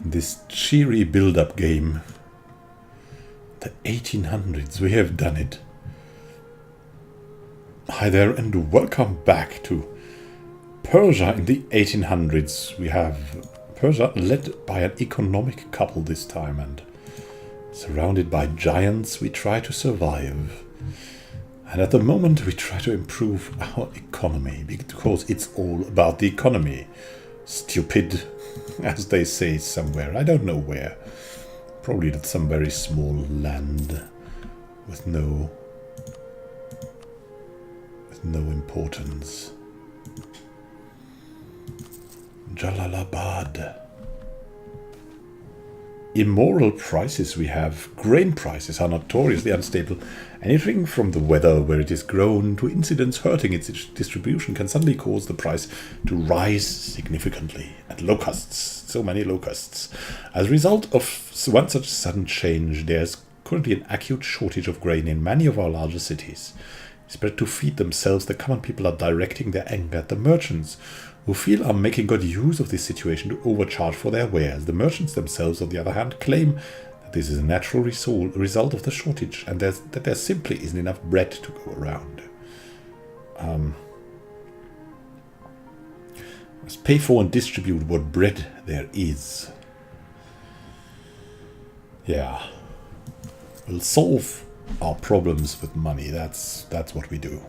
This cheery build-up game. The 1800s, we have done it. Hi there and welcome back to Persia in the 1800s. We have Persia led by an economic couple this time, and surrounded by giants we try to survive. And at the moment we try to improve our economy, because it's all about the economy. Stupid, as they say somewhere, I don't know where. Probably some very small land with no importance. Jalalabad. Immoral prices we have. Grain prices are notoriously unstable. Anything from the weather where it is grown to incidents hurting its distribution can suddenly cause the price to rise significantly. And locusts, so many locusts. As a result of one such sudden change, there's currently an acute shortage of grain in many of our larger cities. Spread to feed themselves, the common people are directing their anger at the merchants, who feel are making good use of this situation to overcharge for their wares. The merchants themselves, on the other hand, claim that this is a natural result of the shortage, and that there simply isn't enough bread to go around. Must pay for and distribute what bread there is. Yeah. We'll solve our problems with money. That's what we do.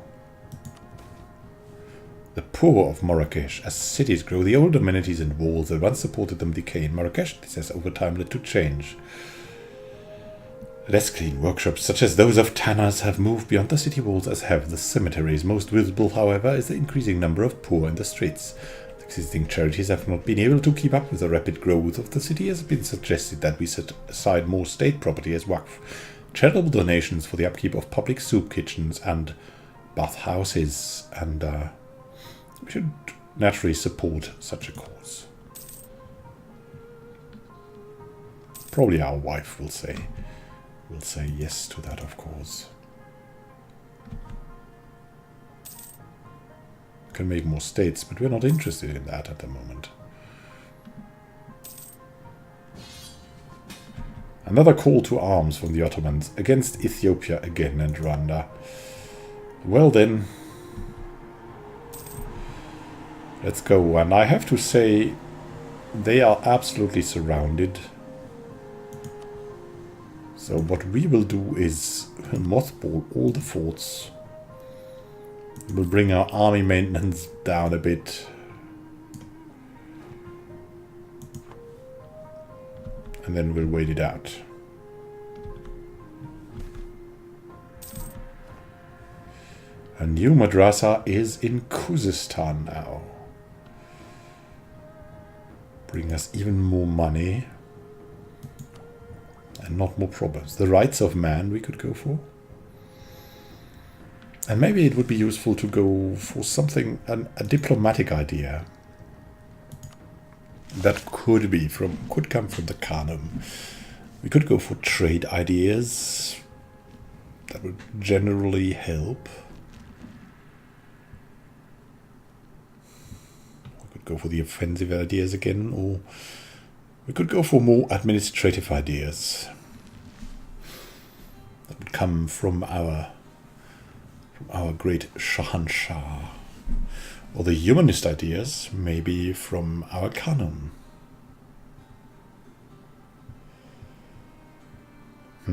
The poor of Marrakesh. As cities grow, the old amenities and walls that once supported them decay. In Marrakesh, this has over time led to change. Less clean workshops, such as those of tanners, have moved beyond the city walls, as have the cemeteries. Most visible, however, is the increasing number of poor in the streets. The existing charities have not been able to keep up with the rapid growth of the city. It has been suggested that we set aside more state property as waqf. Charitable donations for the upkeep of public soup kitchens and bathhouses, and we should naturally support such a cause. Probably our wife will say yes to that, of course. Can make more states, but we're not interested in that at the moment. Another call to arms from the Ottomans against Ethiopia again and Rwanda. Well then, let's go. And I have to say, they are absolutely surrounded. So what we will do is mothball all the forts. We'll bring our army maintenance down a bit. And then we'll wait it out. A new madrasa is in Khuzestan now. Bring us even more money. And not more problems. The rights of man we could go for. And maybe it would be useful to go for something, a diplomatic idea. That could come from the Khanum. We could go for trade ideas. That would generally help. We could go for the offensive ideas again, or we could go for more administrative ideas. That would come from our great Shahanshah. Or the humanist ideas, maybe from our Khanum. I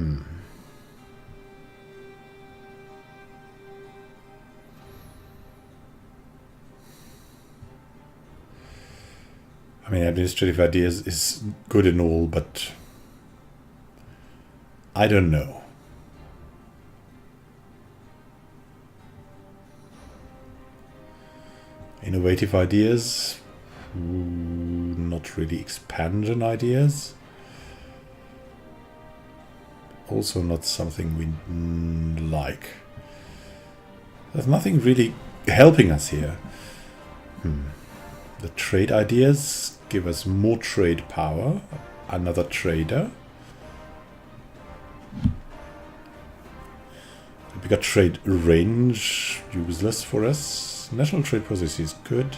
mean, administrative ideas is good and all, but I don't know. Innovative ideas, not really expansion ideas. Also not something we like. There's nothing really helping us here. The trade ideas give us more trade power. Another trader. A bigger trade range, useless for us. National trade policy is good.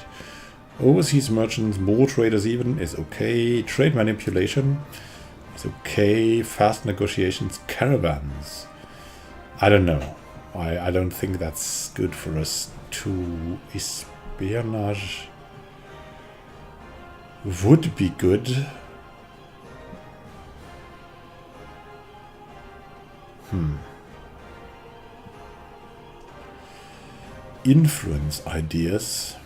Overseas merchants, more traders even, is okay. Trade manipulation is okay. Fast negotiations, caravans. I don't know. I don't think that's good for us to espionage. Would be good. Influence ideas.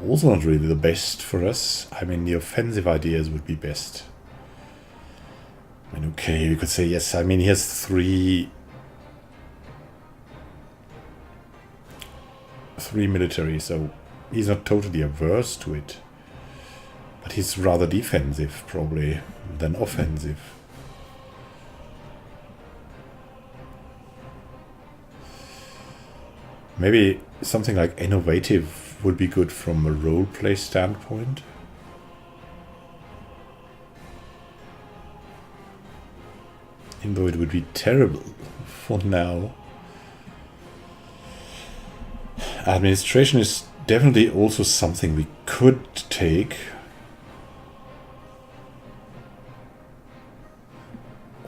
Also not really the best for us. I mean, the offensive ideas would be best. I mean, okay, you could say yes. I mean, he has three military, so he's not totally averse to it. But he's rather defensive, probably, than offensive. Maybe something like innovative would be good from a roleplay standpoint. Even though it would be terrible for now. Administration is definitely also something we could take.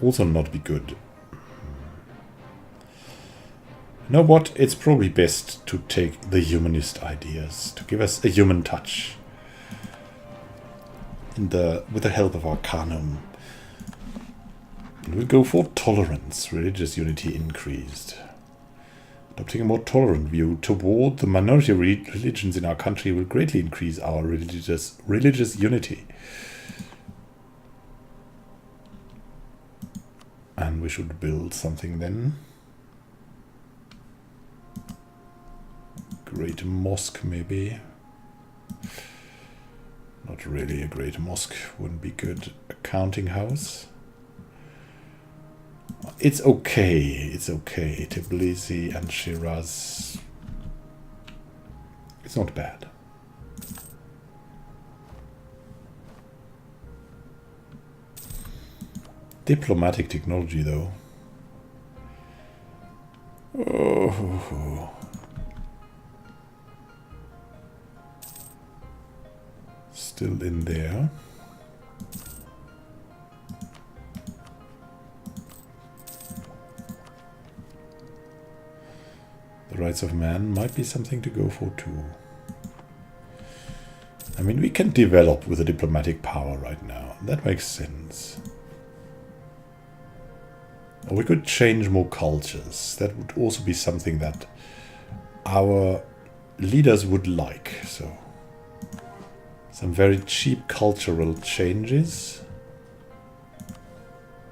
Also not be good. You know what? It's probably best to take the humanist ideas, to give us a human touch. With the help of Arcanum. And we'll go for tolerance, religious unity increased. Adopting a more tolerant view toward the minority religions in our country will greatly increase our religious unity. And we should build something then. Great mosque, maybe. Not really a great mosque, wouldn't be good. A counting house. It's okay, it's okay. Tbilisi and Shiraz. It's not bad. Diplomatic technology, though. Oh. Still in there. The rights of man might be something to go for too. I mean, we can develop with a diplomatic power right now. That makes sense. Or we could change more cultures. That would also be something that our leaders would like. So, some very cheap cultural changes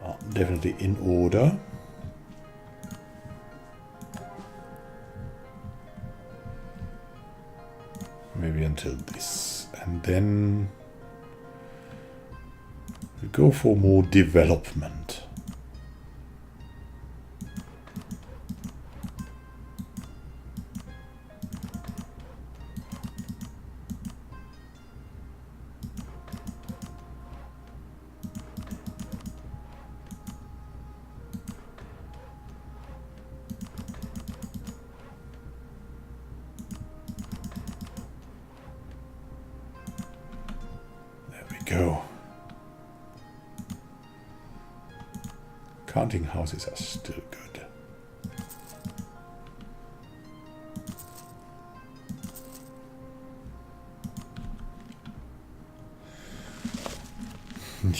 are definitely in order. Maybe until this. And then we go for more development. Go. Counting houses are still good.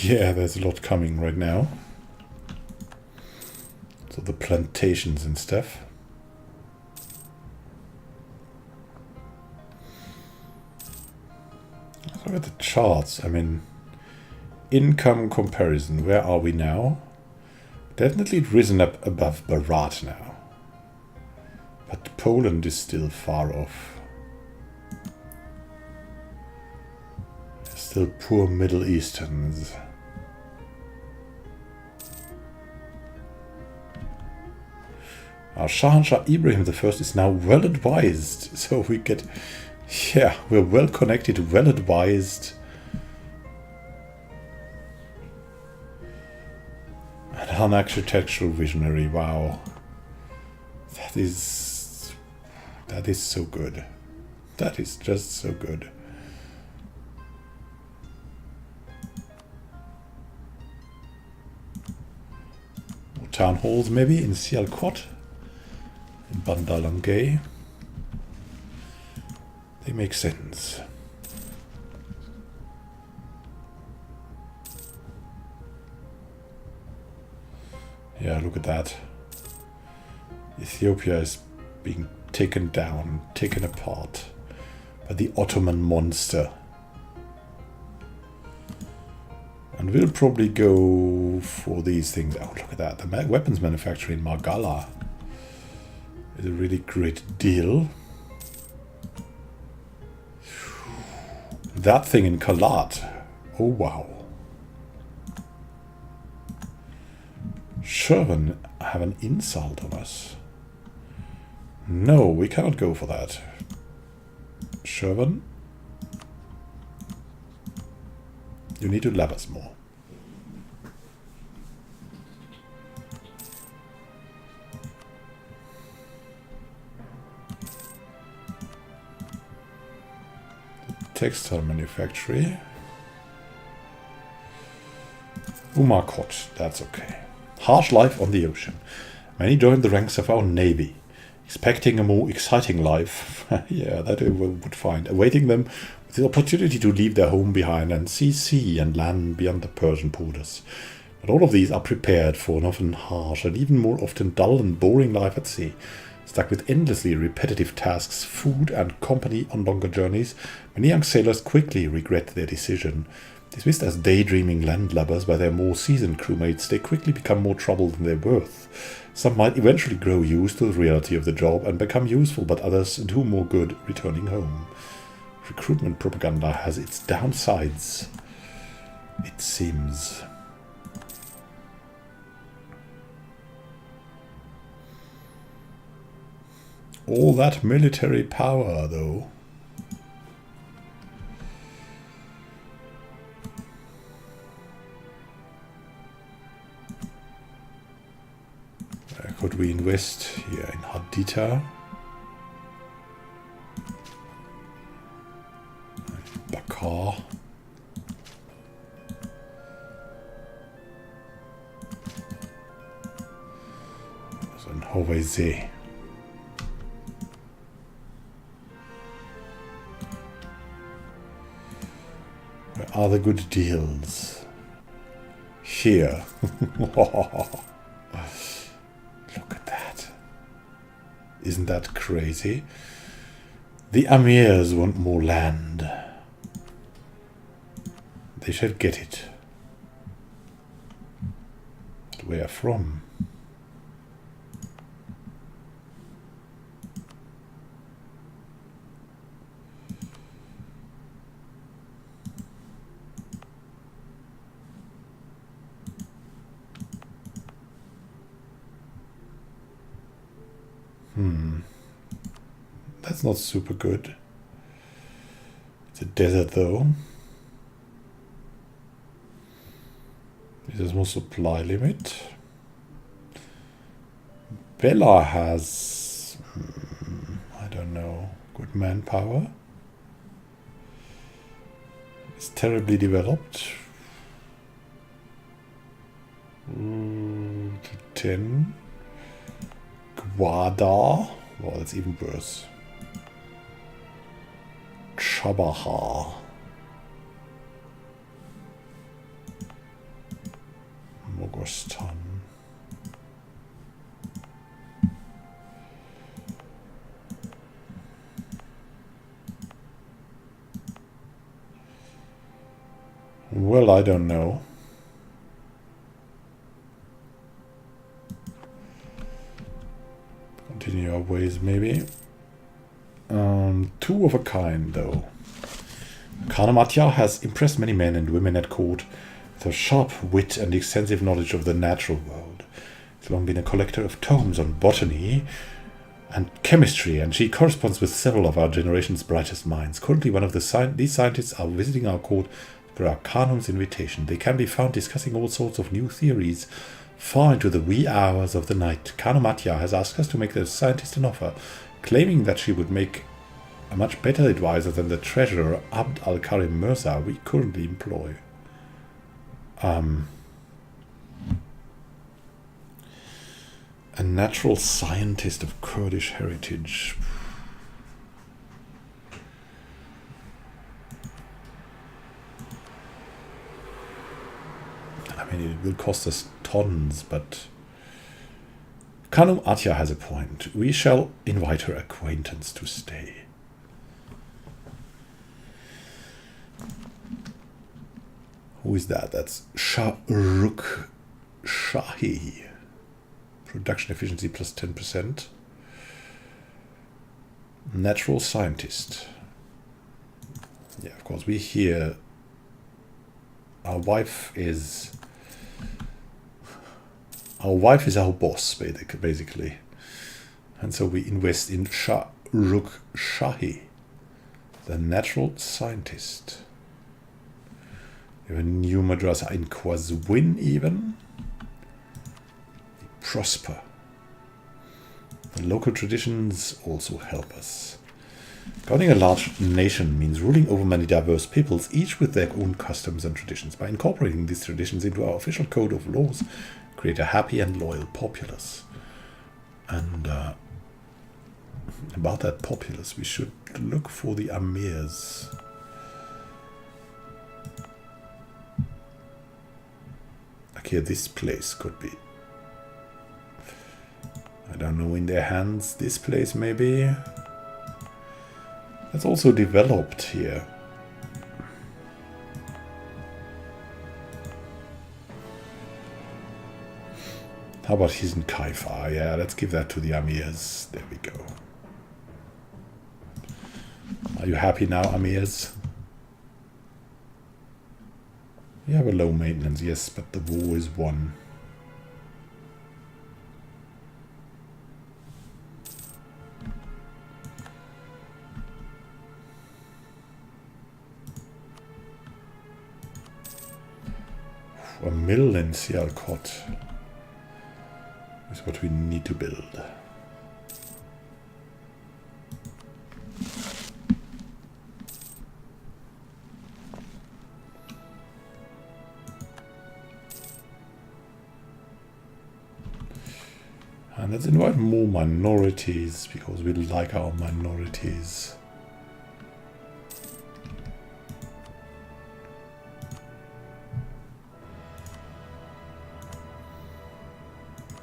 Yeah, there's a lot coming right now. So the plantations and stuff. Look at the charts. I mean, income comparison. Where are we now? Definitely risen up above Barat now. But Poland is still far off. Still poor Middle Easterns. Our Shahanshah Ibrahim I is now well advised. So we get... Yeah, we're well connected, well advised. And an architectural visionary, wow. That is That is so good. That is just so good. More town halls maybe in Sialkot, in Bandalangay. They make sense. Yeah, look at that. Ethiopia is being taken down, taken apart by the Ottoman monster. And we'll probably go for these things. Oh, look at that. The weapons manufacturer in Margala is a really great deal. That thing in Kalat. Oh, wow. Shervan have an insult on us. No, we cannot go for that. Shervan, you need to love us more. Textile manufactory. Umakot, that's okay. Harsh life on the ocean. Many joined the ranks of our navy, expecting a more exciting life. Yeah, that we would find. Awaiting them with the opportunity to leave their home behind and see sea and land beyond the Persian borders. But all of these are prepared for an often harsh and even more often dull and boring life at sea. Stuck with endlessly repetitive tasks, food and company on longer journeys, many young sailors quickly regret their decision. Dismissed as daydreaming landlubbers by their more seasoned crewmates, they quickly become more trouble than they're worth. Some might eventually grow used to the reality of the job and become useful, but others do more good returning home. Recruitment propaganda has its downsides, it seems. All that military power, though. Could we invest here in Hadita? Bakar. So in Hoveze. Where are the good deals? Here. Look at that. Isn't that crazy? The Amirs want more land. They shall get it. But where from? That's not super good. It's a desert though. There's more supply limit. Bella has, I don't know, good manpower. It's terribly developed. 10. Gwada. Well, that's even worse. Chabaha. Mogostan. Well, I don't know. Continue our ways, maybe. Two of a kind, though. Kanamatya has impressed many men and women at court with her sharp wit and extensive knowledge of the natural world. She's long been a collector of tomes on botany and chemistry, and she corresponds with several of our generation's brightest minds. Currently, one of these scientists are visiting our court per Arcanum's invitation. They can be found discussing all sorts of new theories far into the wee hours of the night. Kanamatya has asked us to make the scientist an offer. claiming that she would make a much better advisor than the treasurer Abd al-Karim Mirza we currently employ. A natural scientist of Kurdish heritage. I mean, it will cost us tons, but Khanum Atya has a point. We shall invite her acquaintance to stay. Who is that? That's Shahrukh Shahi. Production efficiency plus 10%. Natural scientist. Yeah, of course, we hear our wife is our boss, basically. And so we invest in Shahrukh Shahi, the natural scientist. We have a new madrasa in Qazwin even. Prosper. The local traditions also help us. Governing a large nation means ruling over many diverse peoples, each with their own customs and traditions. By incorporating these traditions into our official code of laws, create a happy and loyal populace. And about that populace, we should look for the amirs. Okay, this place could be. I don't know, in their hands. This place maybe. That's also developed here. How about Hizn Kaifa? Yeah, let's give that to the amirs. There we go. Are you happy now, amirs? We have a low maintenance, yes, but the war is won. A mill in Sialkot is what we need to build. And let's invite more minorities, because we like our minorities.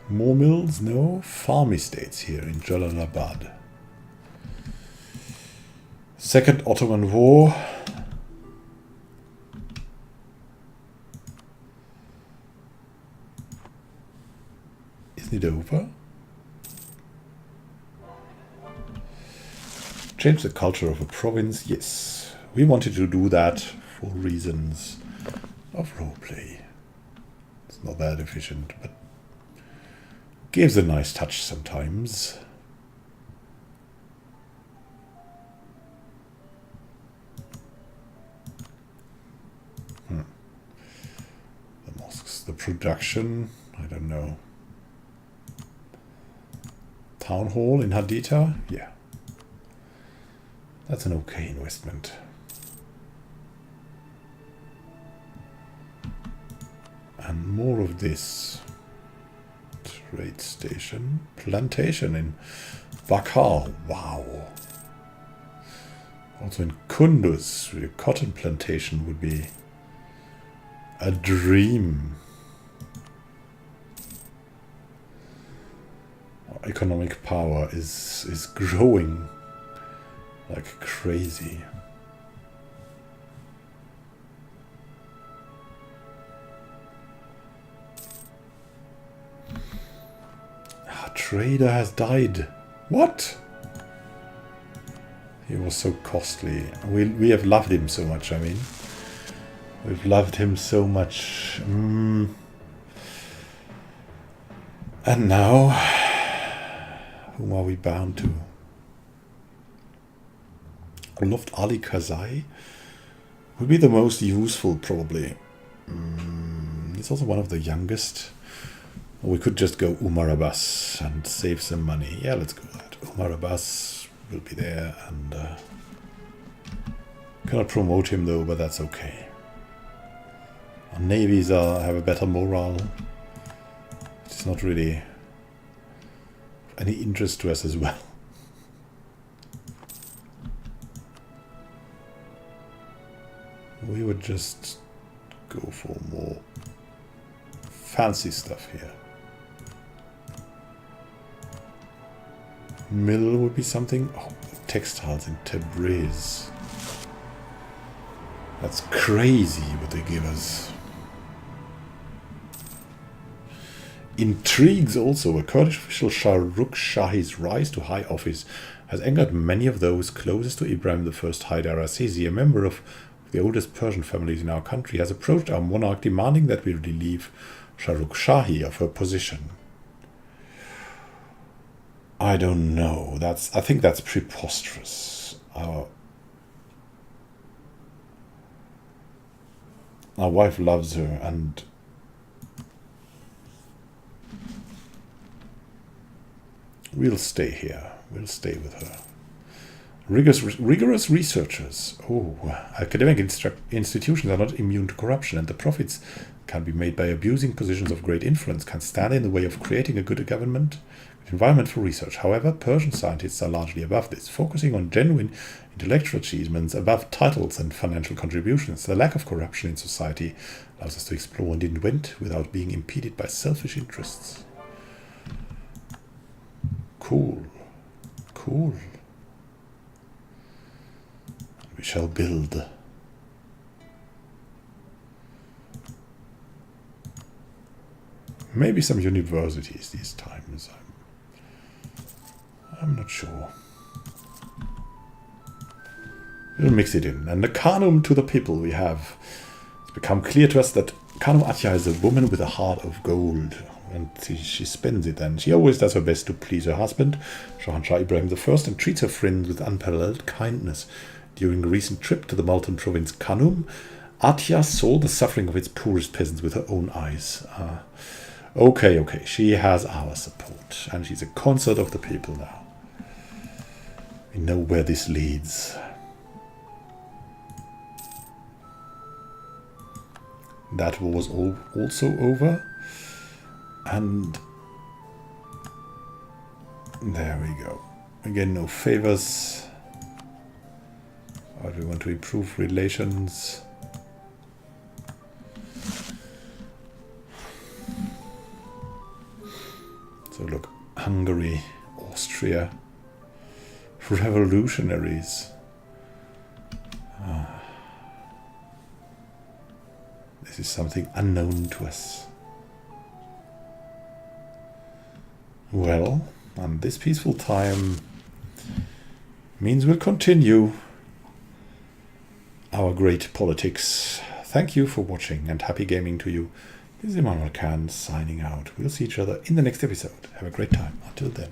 More mills? No. Farm estates here in Jalalabad. Second Ottoman War. Isn't it over? Change the culture of a province? Yes. We wanted to do that for reasons of roleplay. It's not that efficient, but gives a nice touch sometimes. The mosques, the production, I don't know. Town hall in Haditha? Yeah. That's an okay investment. And more of this. Trade station. Plantation in Vakar. Wow. Also in Kunduz, a cotton plantation would be a dream. Our economic power is growing like crazy. Trader has died. What? He was so costly. We have loved him so much, I mean. We've loved him so much. And now, whom are we bound to? Luft Ali Kazai would be the most useful, probably. He's also one of the youngest. We could just go Umar Abbas and save some money. Yeah, let's go that. Omar Abbas will be there, and cannot promote him though, but that's okay. Our navies have a better morale. It's not really of any interest to us as well. We would just go for more fancy stuff here. Mill would be something. Oh, textiles in Tabriz. That's crazy what they give us. Intrigues also. A Kurdish official, Shahrukh Shahi's rise to high office has angered many of those closest to Ibrahim I Haidar Azizi, a member of the oldest Persian families in our country, has approached our monarch demanding that we relieve Shahrukh Shahi of her position. I don't know. I think that's preposterous. Our wife loves her, and we'll stay here. We'll stay with her. Rigorous researchers. Oh, academic institutions are not immune to corruption, and the profits can be made by abusing positions of great influence can stand in the way of creating a good environment for research. However, Persian scientists are largely above this, focusing on genuine intellectual achievements above titles and financial contributions. The lack of corruption in society allows us to explore and invent without being impeded by selfish interests. Cool. Cool. We shall build. Maybe some universities these times. I'm not sure. We'll mix it in. And the Khanum to the people we have. It's become clear to us that Khanum Atya is a woman with a heart of gold. And she spends it, and she always does her best to please her husband, Shahanshah Ibrahim I, and treats her friends with unparalleled kindness. During a recent trip to the Multan province Khanum, Atya saw the suffering of its poorest peasants with her own eyes. Okay, she has our support, and she's a consort of the people now. We know where this leads. That war was also over, and there we go. Again, no favors. Or do we want to improve relations? So look, Hungary, Austria, revolutionaries. This is something unknown to us. Well, and this peaceful time means we'll continue our great politics. Thank you for watching, and happy gaming to you. This is Immanuel signing out. We'll see each other in the next episode. Have a great time. Until then.